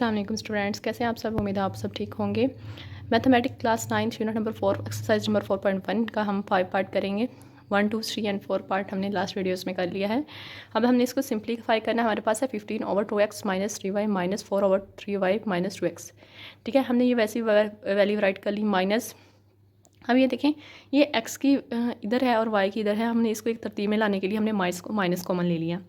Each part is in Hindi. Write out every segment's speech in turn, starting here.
अस्सलाम वालेकुम स्टूडेंट्स, कैसे हैं आप सब। उम्मीद है आप सब ठीक होंगे। Mathematics class 9 unit number 4 exercise number 4.1 का हम 5 पार्ट करेंगे। 1, 2, 3 एंड 4 पार्ट हमने लास्ट वीडियोस में कर लिया है। अब हमने इसको सिंप्लीफाई करना है। हमारे पास है 15/2x minus 3y minus 4/3y minus 2x। ठीक है, हमने ये वैसी वैल्यू राइट कर ली माइनस। अब ये देखें, ये x की इधर है और y की इधर है। हमने इसको एक तरतीब में लाने के लिए हमने माइनस कॉमन ले लिया।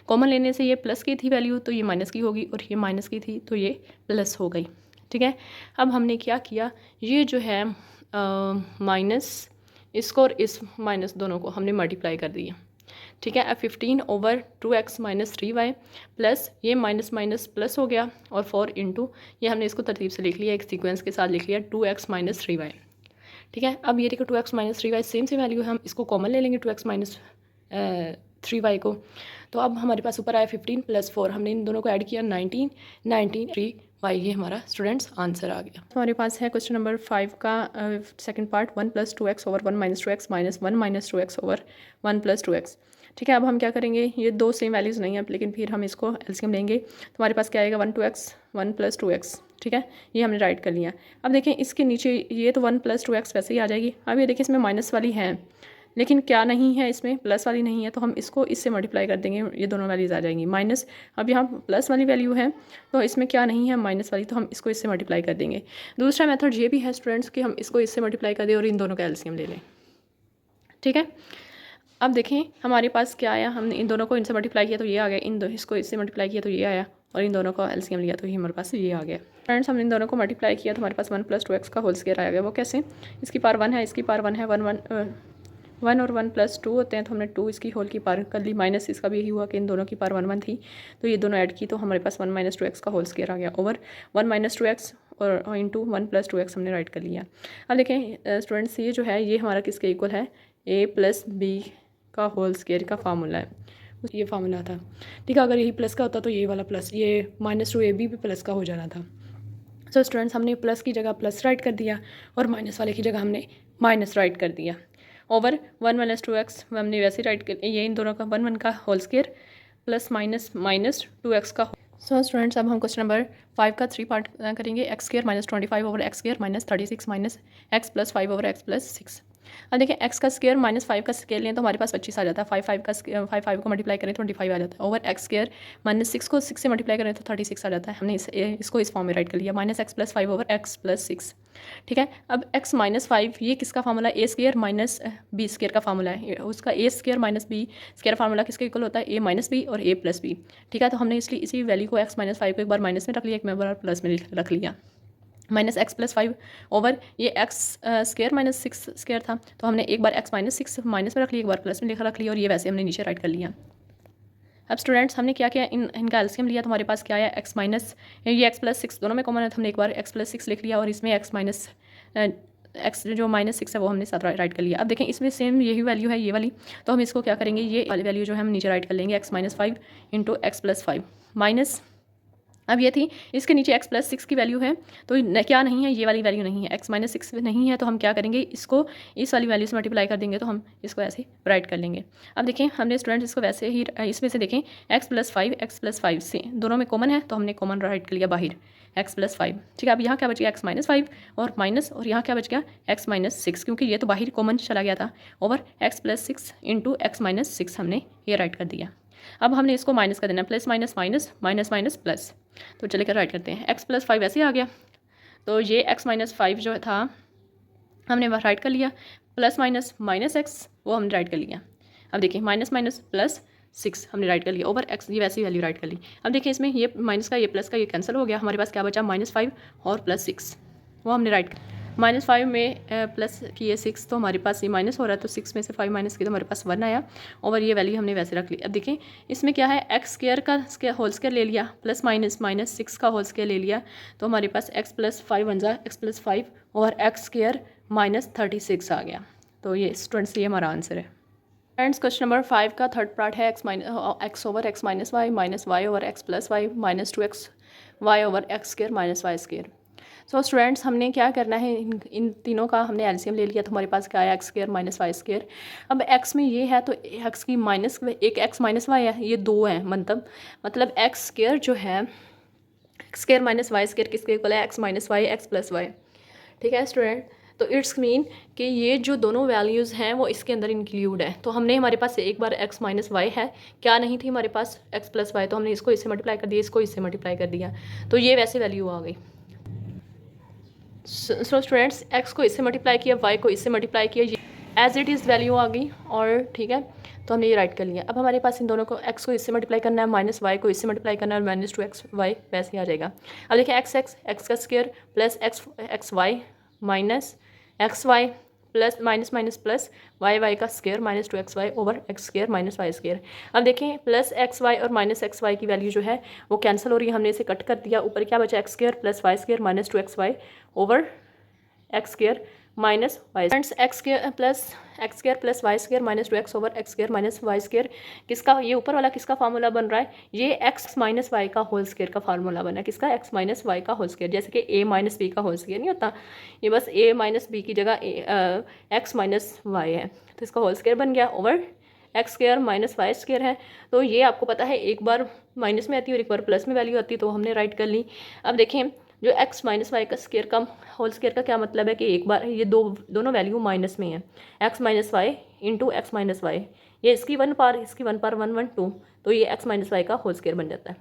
कॉमन लेने से ये प्लस की थी वैल्यू तो ये माइनस की होगी, और ये माइनस की थी तो ये प्लस हो गई। ठीक है, अब हमने क्या किया, ये जो है माइनस, इसको और इस माइनस दोनों को हमने मल्टीप्लाई कर दिया। ठीक है, अब 15/2x माइनस 3y प्लस ये माइनस माइनस प्लस हो गया, और 4 इंटू ये हमने इसको तरतीब से लिख लिया, एक सीक्वेंस के साथ लिख लिया 2x माइनस 3y। ठीक है, अब ये देखो 2x माइनस 3y सेम से वैल्यू है, हम इसको कॉमन ले लेंगे 2x माइनस 3y को। तो अब हमारे पास ऊपर आया 15 प्लस 4, हमने इन दोनों को ऐड किया 19 3y, ये हमारा स्टूडेंट्स आंसर आ गया। हमारे पास है क्वेश्चन नंबर 5 का second part, 1 + 2x over 1 - 2x minus 1 - 2x over 1 + 2x। ठीक है, अब हम क्या करेंगे, ये दो सेम वैल्यूज़ नहीं है लेकिन फिर हम इसको एलसीएम लेंगे तो हमारे पास क्या आएगा 1 2x 1 + 2x। ठीक है, ये हमने राइट कर लिया। अब देखें इसके नीचे ये तो 1 + 2x वैसे ही आ जाएगी। अब ये देखिए इसमें माइनस वाली है लेकिन क्या नहीं है, इसमें प्लस वाली नहीं है, तो हम इसको इससे मल्टीप्लाई कर देंगे, ये दोनों वैल्यूज़ आ जाएंगी माइनस। अब यहाँ प्लस वाली वैल्यू है तो इसमें क्या नहीं है, माइनस वाली, तो हम इसको इससे मल्टीप्लाई कर देंगे। दूसरा मेथड ये भी है स्टूडेंट्स कि हम इसको इससे मल्टीप्लाई कर दें और इन दोनों का एलसीएम ले लें। ठीक है, अब देखें हमारे पास क्या आया, हमने इन दोनों को इनसे मल्टीप्लाई किया तो ये आ गया, इसको इससे मल्टीप्लाई किया तो ये आया, और इन दोनों का एलसीएम लिया तो ये हमारे पास ये आ गया। फ्रेंड्स, हमने इन दोनों को मल्टीप्लाई किया तो हमारे पास 1 + 2x का होल स्क्वायर आ गया। वो कैसे, इसकी पावर 1 है, इसकी पावर 1 है, 1 और 1 + 2 होते हैं, तो हमने 2 इसकी होल की पावर कर ली, माइनस इसका भी यही हुआ कि इन दोनों की पावर 1 1 थी, तो ये दोनों ऐड की तो हमारे पास 1 - 2x का होल स्क्वायर आ गया ओवर 1 - 2x और इंटू 1 + 2x हमने राइट कर लिया। अब देखें स्टूडेंट्स, ये जो है ये हमारा किसके इक्वल है, a + b का होल स्क्वायर का फार्मूला है, ये फार्मूला था। ठीक है, अगर यही प्लस का होता तो ये वाला प्लस, ये -2ab भी प्लस का हो जाना था। सो स्टूडेंट्स, हमने प्लस की जगह प्लस राइट कर दिया और माइनस वाले की जगह हमने माइनस राइट कर दिया ओवर 1 - 2x हमने वैसे राइट कर, ये इन दोनों का 1 1 का whole square plus minus minus 2x का। सो स्टूडेंट्स, अब हम क्वेश्चन नंबर 5 का 3 पार्ट करेंगे। x² - 25 over x² - 36 minus x + 5 over x + 6। अब देखिए x का स्क्वायर -5 का स्क्वायर लें तो हमारे पास 25 आ जाता है। 5 को मल्टीप्लाई करें तो 25 आ जाता है ओवर x² -6 को 6 से मल्टीप्लाई करें तो 36 आ जाता है। हमने इसको इस फॉर्म में राइट कर लिया, -x + 5 ओवर x + 6। ठीक है, अब x - 5 ये किसका फार्मूला है, a² - b² का फार्मूला है। उसका a² - b² फार्मूला किसके इक्वल होता है, a - b और a + b। ठीक है, तो हमने इसलिए इसी वैल्यू को x - 5 को एक बार माइनस में रख लिया, एक बार प्लस में रख लिया। -x + 5 ओवर ये x² - 6² था, तो हमने एक बार x - 6 माइनस में रख लिया, एक बार प्लस में रख लिया, और ये वैसे हमने नीचे राइट कर लिया। अब स्टूडेंट्स, हमने क्या किया, इनका एलसीएम लिया तो हमारे पास क्या आया, ये x + 6 दोनों में कॉमन है, तो हमने एक बार x + 6 लिख लिया और इसमें x जो -6 है वो हमने साथ राइट कर लिया। अब देखें इसमें सेम यही वैल्यू है ये वाली, तो हम इसको क्या करेंगे, ये वाली वैल्यू जो है हम नीचे राइट कर लेंगे, x - 5 इंटू x + 5 माइनस। अब ये थी, इसके नीचे x + 6 की वैल्यू है तो क्या नहीं है, ये वाली वैल्यू नहीं है, x - 6 नहीं है, तो हम क्या करेंगे, इसको इस वाली वैल्यू से मल्टीप्लाई कर देंगे, तो हम इसको ऐसे राइट कर लेंगे। अब देखें हमने स्टूडेंट इसको वैसे ही इसमें से देखें x + 5 से दोनों में कॉमन है, तो हमने कॉमन राइट कर लिया बाहर x + 5। ठीक है, अब यहाँ क्या बच गया, x - 5 और माइनस, और यहाँ क्या बच गया, x - 6, क्योंकि ये तो बाहर कॉमन चला गया था, ओवर x + 6 इंटू x - 6 हमने ये राइट कर दिया। अब हमने इसको माइनस कर देना, plus minus minus minus minus plus, तो चले कर राइट करते हैं। x + 5 ऐसे आ गया, तो ये x - 5 जो था हमने राइट कर लिया, प्लस माइनस माइनस x वो हमने राइट कर लिया। अब देखिए माइनस माइनस प्लस 6 हमने राइट कर लिया ओवर x, ये वैसी वैल्यू राइट कर ली। अब देखिए इसमें ये माइनस का ये प्लस का ये कैंसिल हो गया, हमारे पास क्या बचा, -5 और +6 वो हमने राइट -5 में प्लस किए 6, तो हमारे पास ये माइनस हो रहा है, तो 6 में से 5 माइनस किए तो हमारे पास 1 आया ओवर ये वैल्यू हमने वैसे रख ली। अब देखें इसमें क्या है, x² का होल स्क्वायर ले लिया प्लस माइनस 6 का होल स्क्वायर ले लिया, तो हमारे पास x + 5 बन जाए, x + 5 और x² - 36 आ गया। तो ये स्टूडेंट्स ये हमारा आंसर है। फ्रेंड्स, क्वेश्चन नंबर 5 का थर्ड पार्ट है x over x - y minus y over x + y minus 2x y over x² - y²। So students, हमने क्या करना है, इन तीनों का हमने एलसीएम ले लिया, तो हमारे पास क्या आया, x² - y²। अब x में ये है तो x की माइनस, एक x - y है, ये 2 है, मतलब x² जो है x square minus y square किसके इक्वल है, x minus y x plus y. ठीक है स्टूडेंट, तो इट्स मीन कि ये जो दोनों वैल्यूज़ हैं वो इसके अंदर इंक्लूड है। तो हमने हमारे पास एक बार एक्स माइनस वाई है, क्या नहीं थी हमारे पास एक्स प्लस वाई, तो हमने इसको इससे मल्टीप्लाई कर दिया, इसको इससे मल्टीप्लाई कर दिया, तो ये वैसे वैल्यू आ गई। सो स्टूडेंट्स, एक्स को इससे मल्टीप्लाई किया, वाई को इससे मल्टीप्लाई किया, एज इट इज़ वैल्यू आ गई। और ठीक है, तो हमने ये राइट कर लिया। अब हमारे पास इन दोनों को, एक्स को इससे मल्टीप्लाई करना है, माइनस वाई को इससे मल्टीप्लाई करना है, माइनस 2x वाई वैसे ही आ जाएगा। अब देखिए एक्स का square plus X Y minus X Y plus minus minus plus Y का square minus 2x Y over x square minus Y square. अब देखें प्लस एक्स वाई और माइनस एक्स वाई की वैल्यू जो है वो कैंसिल हो रही है, हमने इसे कट कर दिया। ऊपर क्या बचा, x square plus y square minus 2x Y over x square minus y. Friends, x square plus y square minus 2x over x square minus Y square किसका, ये ऊपर वाला किसका फार्मूला बन रहा है, ये एक्स माइनस वाई का होल स्क्वायर का फार्मूला बना है। किसका, एक्स माइनस वाई का होल स्क्वायर, जैसे कि ए माइनस बी का होल स्क्वायर नहीं होता, ये बस ए माइनस बी की जगह एक्स माइनस वाई है, तो इसका होल स्क्वायर बन गया over x square minus Y square है। तो ये आपको पता है एक बार माइनस में आती है और एक बार प्लस में वैल्यू आती है, तो हमने राइट कर ली। अब देखें जो एक्स माइनस वाई का स्क्वायर का होल स्क्वायर का क्या मतलब है कि एक बार ये दोनों वैल्यू माइनस में है, x minus y into x minus y, ये इसकी 1 पार 1 1 2, तो ये एक्स माइनस वाई का होल स्क्वायर बन जाता है।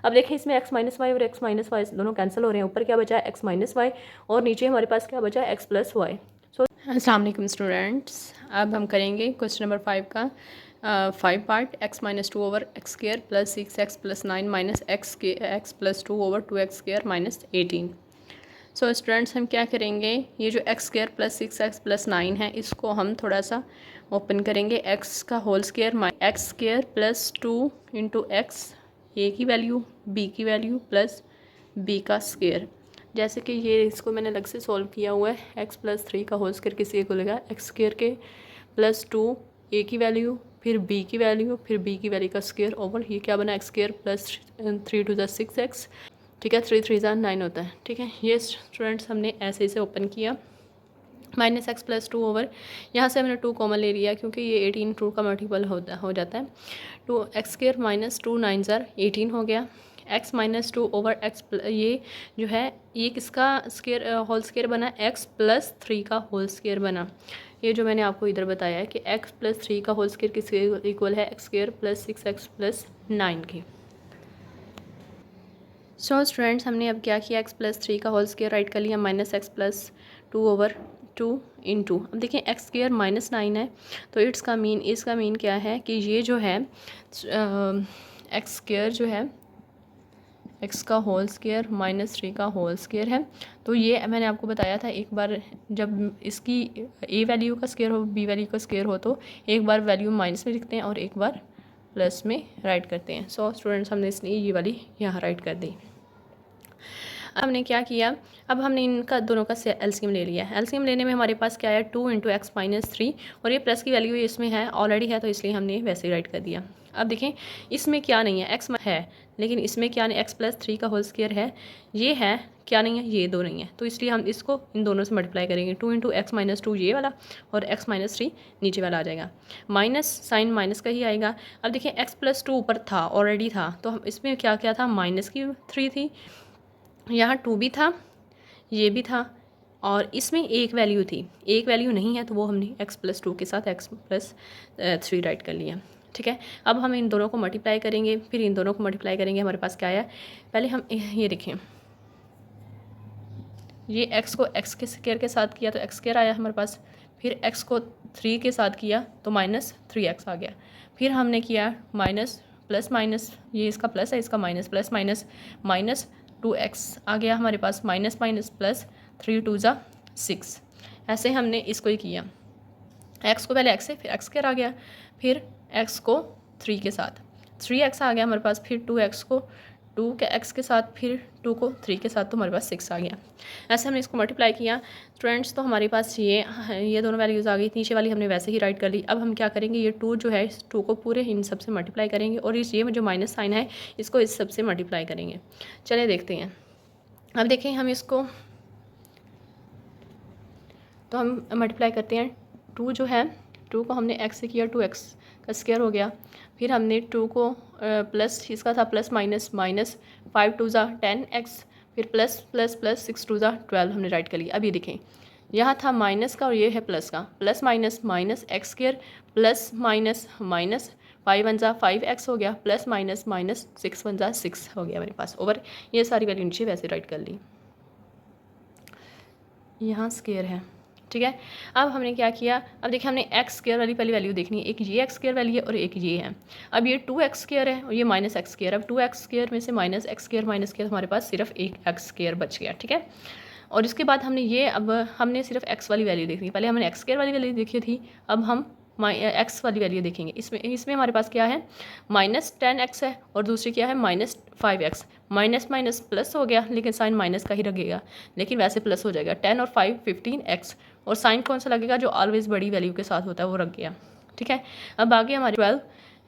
अब देखें इसमें एक्स माइनस वाई और एक्स माइनस वाई दोनों कैंसिल हो रहे हैं, ऊपर क्या बचा है एक्स माइनस वाई और नीचे हमारे पास क्या बचा है एक्स प्लस वाई। सो अस्सलाम वालेकुम स्टूडेंट्स, अब हम करेंगे क्वेश्चन नंबर 5 का 5 part, x minus 2 over x square plus 6x plus 9 minus x plus 2 over 2x square minus 18। So students, हम क्या करेंगे, ये जो x square plus 6x plus 9 है इसको हम थोड़ा सा ओपन करेंगे। एक्स का whole square X square plus 2 into X, A की वैल्यू बी की वैल्यू प्लस बी का स्क्र, जैसे कि ये इसको मैंने अलग से सॉल्व किया हुआ है। एक्स प्लस 3 का होल स्क्र किसी एक को लेगा, एक्स स्क्र के प्लस 2 ए की वैल्यू फिर बी की वैल्यू फिर बी की वैल्यू का स्क्वायर ओवर ये क्या बना x square plus 3 to the 6x, ठीक है, 3 3 ज़ा 9 होता है। ठीक है, ये स्टूडेंट्स हमने ऐसे इसे ओपन किया। माइनस एक्स प्लस 2 ओवर, यहाँ से हमने 2 कॉमन ले लिया क्योंकि ये 18 2 का मल्टीपल हो जाता है। 2 एक्स स्क्वायर माइनस 2 9 ज़र 18 हो गया। एक्स माइनस 2 ओवर एक्स, ये जो है ये किसका स्क्वायर होल स्क्वायर बना, एक्स प्लस 3 का होल स्क्वायर बना। ये जो मैंने आपको इधर बताया है कि x प्लस 3 का होल स्क्वायर किसके इक्वल है, x square plus 6x plus 9 की। सो स्टूडेंट्स, हमने अब क्या किया, x प्लस 3 का होल स्क्वायर राइट कर लिया minus x plus 2 over 2 into, अब देखें एक्स स्क्वायर माइनस 9 है, तो इसका मीन क्या है कि ये जो है एक्स स्क्वायर जो है एक्स का होल स्क्वायर माइनस 3 का होल स्क्वायर है। तो ये मैंने आपको बताया था एक बार जब इसकी ए वैल्यू का स्क्वायर हो बी वैल्यू का स्क्वायर हो तो एक बार वैल्यू माइनस में लिखते हैं और एक बार प्लस में राइट करते हैं। सो स्टूडेंट्स, हमने इसलिए ये वाली यहाँ राइट कर दी। हमने क्या किया, अब हमने इनका दोनों का एलसीएम ले लिया। एलसीएम लेने में हमारे पास क्या है 2 इंटू एक्स माइनस 3 और ये प्लस की वैल्यू इसमें है ऑलरेडी है, तो इसलिए हमने वैसे ही राइट कर दिया। अब देखें इसमें क्या नहीं है, एक्स है लेकिन इसमें क्या नहीं, एक्स प्लस 3 का होल स्क्वायर है, ये है क्या नहीं है, ये दो नहीं है, तो इसलिए हम इसको इन दोनों से मल्टीप्लाई करेंगे। 2 इंटू एक्स माइनस 2 ये वाला और एक्स माइनस 3 नीचे वाला आ जाएगा, माइनस साइन माइनस का ही आएगा। अब देखिए एक्स प्लस 2 ऊपर था ऑलरेडी था, तो हम इसमें क्या क्या था, माइनस की 3 थी, यहाँ 2 भी था, ये भी था और इसमें एक वैल्यू थी, एक वैल्यू नहीं है तो वो हमने x प्लस 2 के साथ x प्लस 3 राइट कर लिया। ठीक है, अब हम इन दोनों को मल्टीप्लाई करेंगे, फिर इन दोनों को मल्टीप्लाई करेंगे। हमारे पास क्या आया, पहले हम ये देखें, ये x को x के स्क्वायर के साथ किया तो x स्क्वायर आया हमारे पास, फिर x को 3 के साथ किया तो माइनस 3x आ गया, फिर हमने किया माइनस प्लस माइनस, ये इसका प्लस है इसका minus, plus minus minus 2x आ गया हमारे पास, माइनस माइनस प्लस 3 2 ज़ा 6। ऐसे हमने इसको ही किया, x को पहले x से फिर x स्क्वायर आ गया, फिर x को 3 के साथ 3x आ गया हमारे पास, फिर 2x को 2 के x के साथ, फिर 2 को 3 के साथ, तो हमारे पास 6 आ गया। ऐसे हमने इसको मल्टीप्लाई किया स्टूडेंट्स, तो हमारे पास ये दोनों वैल्यूज़ आ गई, नीचे वाली हमने वैसे ही राइट कर ली। अब हम क्या करेंगे, ये 2 जो है इस 2 को पूरे इन सब से मल्टीप्लाई करेंगे और ये जो माइनस साइन है इसको इस सब से मल्टीप्लाई करेंगे। चलिए देखते हैं। अब देखें हम इसको, तो हम मल्टीप्लाई करते हैं। 2 जो है 2 को हमने x से किया, 2x का स्क्वायर हो गया, फिर हमने 2 को प्लस, इसका था प्लस माइनस माइनस, 5 2 ज़ा 10x, फिर प्लस प्लस प्लस 6 2 ज़ा 12 हमने राइट कर लिया। अब ये देखें, यहाँ था माइनस का और ये है प्लस का, plus minus minus x square plus minus minus 5 1 ज़ा 5x हो गया, प्लस माइनस माइनस 6 1 ज़ा 6 हो गया मेरे पास, ओवर ये सारी वैल्यू नीचे वैसे राइट कर ली। यहाँ स्क्वायर है, ठीक है। अब हमने क्या किया, अब देखिए हमने एक्स स्क्वायर वाली पहली वैल्यू देखनी है, एक ये एक्स स्क्वायर वाली है और एक ये है। अब ये 2x स्क्वायर है और ये माइनस एक्स स्क्वायर। अब 2x स्क्वायर में से माइनस एक्स स्क्वायर माइनस किया तो हमारे पास सिर्फ एक एक्स स्क्वायर बच गया, ठीक है। और इसके बाद हमने ये, अब हमने सिर्फ एक्स वाली वैल्यू देखनी है, पहले हमने एक्स स्क्वायर वाली वैल्यू देखी थी, अब हम एक्स वाली वैल्यू देखेंगे। इसमें हमारे पास क्या है, माइनस 10x है और दूसरी क्या है minus 5x। Minus minus plus हो गया, लेकिन साइन माइनस का ही लगेगा, लेकिन वैसे प्लस हो जाएगा। 10 और 5 15x, और साइन कौन सा लगेगा, जो ऑलवेज बड़ी वैल्यू के साथ होता है वो रख गया, ठीक है। अब आगे हमारे 12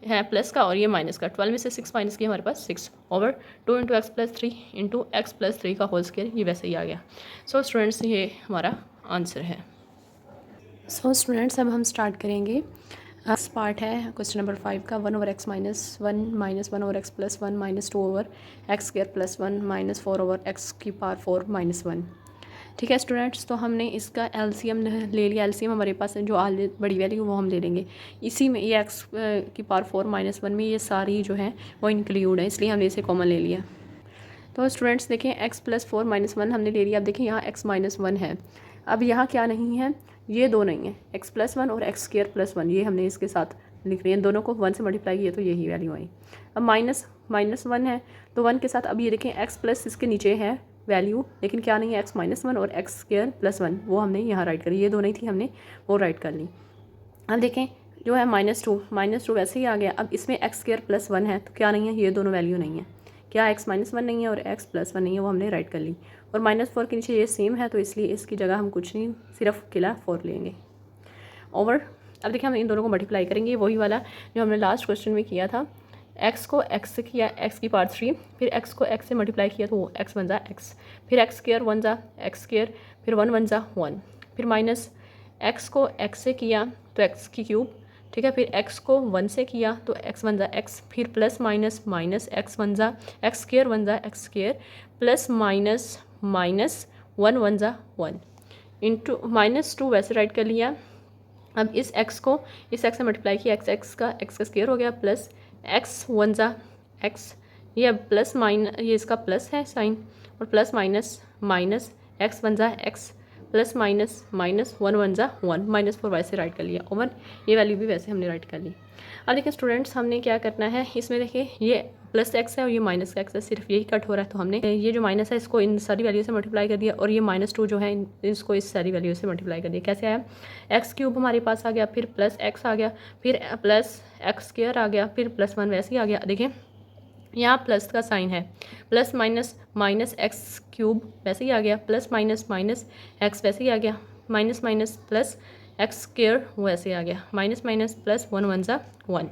है प्लस का और ये माइनस का, 12 में से 6 माइनस किया हमारे पास 6 over 2 into x plus 3 into x plus 3 का होल स्क्वायर, ये वैसे ही आ गया। सो स्टूडेंट्स ये हमारा आंसर है। सो स्टूडेंट्स अब हम स्टार्ट करेंगे। पार्ट है क्वेश्चन नंबर 5 का, 1 over x minus 1 minus 1 over x plus 1 minus 2 over x square plus 1 minus 4 over x की पावर 4 माइनस 1, ठीक है स्टूडेंट्स। तो हमने इसका एलसीएम ले लिया, एलसीएम हमारे पास जो बड़ी वैल्यू वो हम ले लेंगे। इसी में ये एक्स की पावर 4 माइनस 1 में ये सारी जो है वो इंक्लूड है, इसलिए हमने इसे कॉमन ले लिया। तो स्टूडेंट्स देखें, एक्स प्लस 4 माइनस 1 हमने ले लिया। अब देखें यहाँ एक्स माइनस 1 है, अब यहाँ क्या नहीं है, ये दो नहीं है, एक्स प्लस 1 और एक्स स्क्वायर प्लस 1, ये हमने इसके साथ लिख रही है, दोनों को 1 से मल्टीप्लाई किया तो यही वैल्यू आई। अब माइनस माइनस 1 है तो 1 के साथ अब ये देखें एक्स प्लस इसके नीचे है वैल्यू, लेकिन क्या नहीं है, एक्स माइनस 1 और एक्स स्क्वायर प्लस 1, वो हमने यहाँ राइट करी, ये दो नहीं थी हमने वो राइट कर ली। अब देखें जो है माइनस टू वैसे ही आ गया। अब इसमें एक्स स्क्वायर प्लस 1 है तो क्या नहीं है, ये दोनों वैल्यू नहीं है, क्या एक्स माइनस 1 नहीं है और एक्स प्लस 1 नहीं है, वो हमने राइट कर ली। और माइनस 4 के नीचे ये सेम है तो इसलिए इसकी जगह हम कुछ नहीं, सिर्फ किला 4 लेंगे ओवर। अब देखिए हम इन दोनों को मल्टीप्लाई करेंगे, वही वाला जो हमने लास्ट क्वेश्चन में किया था। एक्स को एक्स से किया, एक्स की पावर 3, फिर एक्स को एक्स से मल्टीप्लाई किया तो वो एक्स बन जा एक्स, फिर एक्स स्क्वायर 1 जा एक्स स्क्वायर, फिर 1 1 जा 1, फिर माइनस एक्स को एक्स से किया तो एक्स की क्यूब, ठीक है, फिर x को 1 से किया तो x बन जा x, फिर प्लस माइनस माइनस x बन जा एक्स स्क्वायर बन जा x square, plus minus minus 1 1 जा 1 इंटू माइनस 2 वैसे राइट कर लिया। अब इस x को इस x से मल्टीप्लाई किया, x का स्क्वायर हो गया, प्लस x 1 जा x, ये प्लस माइनस, ये इसका प्लस है साइन, और प्लस माइनस माइनस x बन जा x, प्लस माइनस माइनस 1 1 जा 1, माइनस 4 वैसे राइट कर लिया ओवर, ये वैल्यू भी वैसे हमने राइट कर ली। अब देखिए स्टूडेंट्स हमने क्या करना है, इसमें देखिए ये प्लस एक्स है और ये माइनस का एक्स है, सिर्फ यही कट हो रहा है, तो हमने ये जो माइनस है इसको इन सारी वैल्यू से मल्टीप्लाई कर दिया, और ये -2 जो है इसको इस सारी वैल्यू से मल्टीप्लाई कर दिया। कैसे आया, एक्स क्यूब हमारे पास आ गया, फिर प्लस एक्स आ गया, फिर प्लस एक्स स्क्वायर आ गया, फिर प्लस 1 वैसे ही आ गया। देखिए यहाँ प्लस का साइन है, plus minus minus x cube वैसे ही आ गया, प्लस माइनस माइनस एक्स वैसे ही आ गया, minus minus plus x square वैसे आ गया, माइनस माइनस प्लस 1 1 जा 1,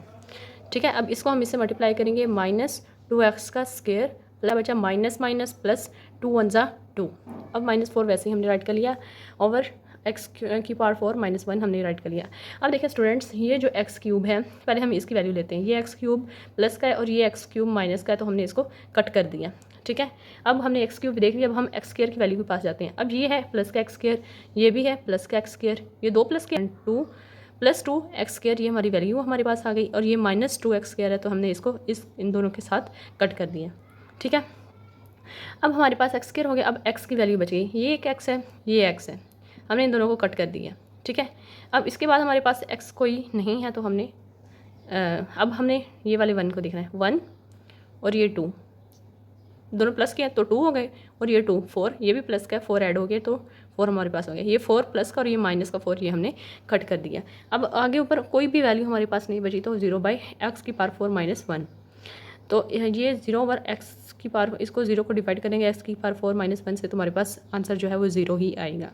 ठीक है। अब इसको हम इससे मल्टीप्लाई करेंगे, -2x का स्क्वायर प्लस बचा माइनस माइनस प्लस 2 1 जा 2, अब -4 वैसे ही हमने राइट कर लिया ओवर एक्स की पावर 4 -1 हमने राइट कर लिया। अब देखिए स्टूडेंट्स ये जो एक्स क्यूब है, पहले हम इसकी वैल्यू लेते हैं, ये एक्स क्यूब प्लस का है और ये एक्स क्यूब माइनस का है, तो हमने इसको कट कर दिया, ठीक है। अब हमने एक्स क्यूब देख लिया, अब हम एक्स स्क्वायर की वैल्यू के पास जाते हैं। अब ये है प्लस का एक्स स्क्वायर, ये भी है प्लस का एक्स स्क्वायर, ये 2 प्लस के 2 प्लस 2 एक्स स्क्वायर, ये हमारी वैल्यू हमारे पास आ गई, और ये -2 एक्स स्क्वायर है तो हमने इसको इन दोनों के साथ कट कर दिया, ठीक है। अब हमारे पास एक्स स्क्वायर हो गया, अब एक्स की वैल्यू बच गई, ये एक एक्स है ये एक्स है, हमने इन दोनों को कट कर दिया, ठीक है। अब इसके बाद हमारे पास एक्स कोई नहीं है तो हमने अब हमने ये वाले 1 को देखना है, 1 और ये 2 दोनों प्लस के हैं तो 2 हो गए, और ये 2 4, ये भी प्लस का है, 4 ऐड हो गए तो 4 हमारे पास हो गया, ये 4 प्लस का और ये माइनस का 4, ये हमने कट कर दिया। अब आगे ऊपर कोई भी वैल्यू हमारे पास नहीं बची, तो 0/x की पावर 4 -1, तो ये 0/x की पावर, इसको 0 को डिवाइड करेंगे x की पावर 4 -1 से, तो हमारे पास आंसर जो है वो 0 ही आएगा।